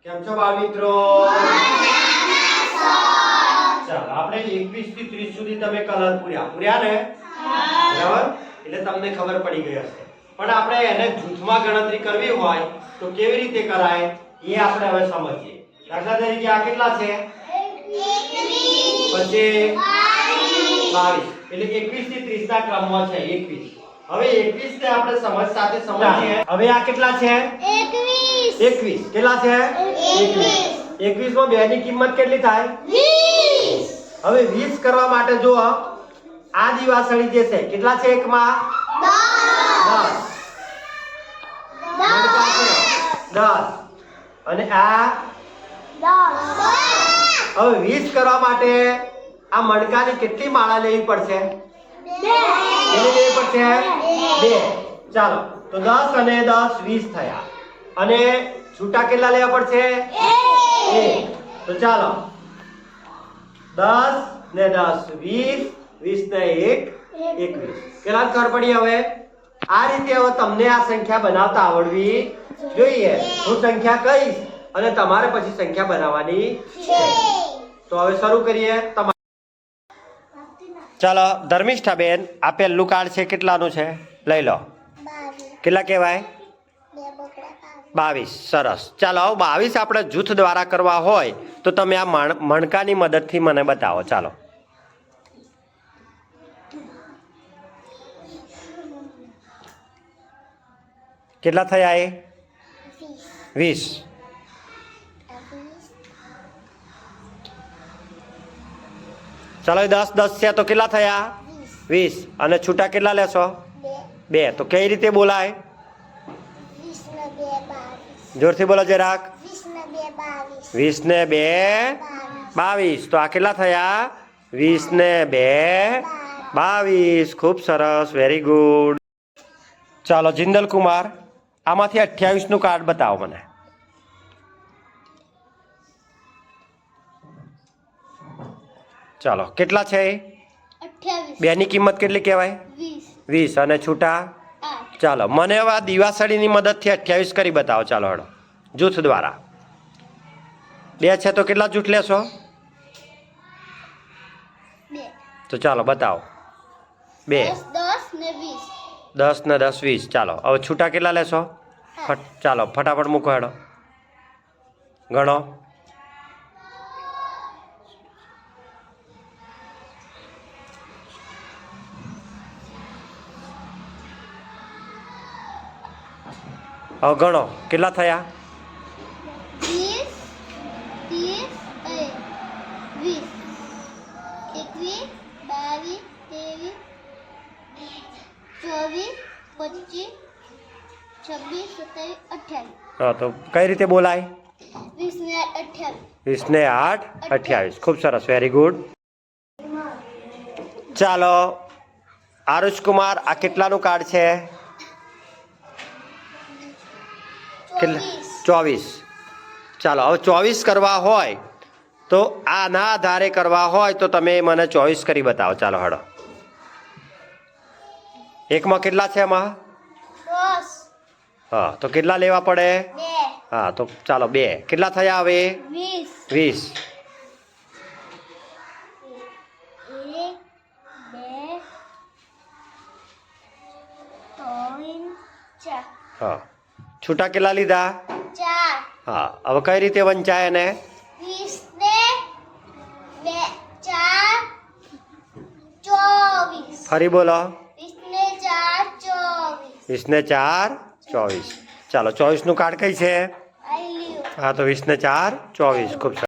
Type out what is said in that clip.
કેમ છો બાળ મિત્રો? ચાલો આપણે 21 થી 30 સુધી તમે કલર પૂર્યા ને? બરાબર, એટલે તમને ખબર પડી ગઈ હશે. પણ આપણે એને જૂથમાં ગણતરી કરવી હોય તો કેવી રીતે કરાય એ આપણે હવે સમજીએ. દાખલા તરીકે આ કેટલા છે? 21 પછી 22 એટલે 21 થી 30 ના ક્રમમાં છે 21. હવે 21 ને આપણે સમજ સાથે સમજીએ. હવે આ કેટલા છે? 21. કેટલા છે? 21. 21 માં 2 ની કિંમત કેટલી થાય? 20. હવે 20 કરવા માટે જો આ દિવાસળી જે છે કેટલા છે? એકમાં 10. 10 અને આ 10. હવે 20 કરવા માટે આ મણકાની કેટલી માળા લેવી પડશે? 2 લેવી પડશે. 2. ચાલો તો 10 અને 10 20 થયા. અને છૂટા કેટલા લેવા પડશે? 1. તો ચાલો 10 ને 10 20, 20 ને 1 21. કેટલા ખબર પડી? હવે આ રીતે હવે તમને આ સંખ્યા બનાવતા આવડવી જોઈએ. હું સંખ્યા કહીશ અને તમારે પછી સંખ્યા બનાવવાની છે. તો હવે શરૂ કરીએ. ચાલો ધર્મિષ્ઠા બેન, આ પહેલું કાર્ડ છે. કેટલાનું છે? લઈ લો. કેટલા કહેવાય? 22. સરસ. ચાલો 22 આપણે જૂથ દ્વારા કરવા હોય તો તમે આ મણકાની મદદથી મને બતાવો. ચાલો કેટલા થયા? એ 20. ચાલો 10 10 છે તો કેટલા થયા? 20. અને છૂટા કેટલા લેશો? 2. તો કઈ રીતે બોલાય? જોરથી બોલો જરાક. 20 ને 2 22. તો આ કેટલા થયા? 20 ને 2 22. ખૂબ સરસ, વેરી ગુડ. ચાલો જિંદલ કુમાર, આમાંથી 28 નું કાર્ડ બતાવો મને. ચાલો કેટલા છે? 2 ની કિંમત કેટલી કહેવાય? 20. અને છૂટા? ચાલો મને હવે આ દિવાસળીની મદદથી 28 કરી બતાવો. ચાલો હળો જૂથ દ્વારા. 2 છે તો કેટલા જૂથ લેશો? 2. તો ચાલો બતાવો. 2. 10 ને 10 20. ચાલો હવે છૂટા કેટલા લેશો? ચાલો ફટાફટ મૂકો હેડો. ગણો. હવે ગણો કેટલા થયા? 20 30 20 21 22 23 24 25 26 27 28. હા તો કઈ રીતે બોલાય? 20 ને 28. 20 ને 8 28. ખૂબ સરસ, વેરી ગુડ. ચાલો આરુષ કુમાર, આ કેટલાનું કાર્ડ છે? 24. ચાલો હવે 24 કરવા હોય તો આના આધારે કરવા હોય તો તમે મને 24 કરી બતાવો. ચાલો હળો. એકમાં કેટલા છે? એમાં 10. હા તો કેટલા લેવા પડે? 2. હા તો ચાલો 2. કેટલા થયા હવે? 20. 20. 1 2 3 4. હા છૂટા કેટલા લીધા? 4. હા હવે કઈ રીતે વંચાય એને? 20 ને 2 4 24. ફરી બોલો. 20 ને 4 24. 20 ને 4 24. ચાલો 24 નું કાર્ડ કઈ છે? આઈ લ્યો. હા તો 20 ને 4 24. ખૂબ સરસ.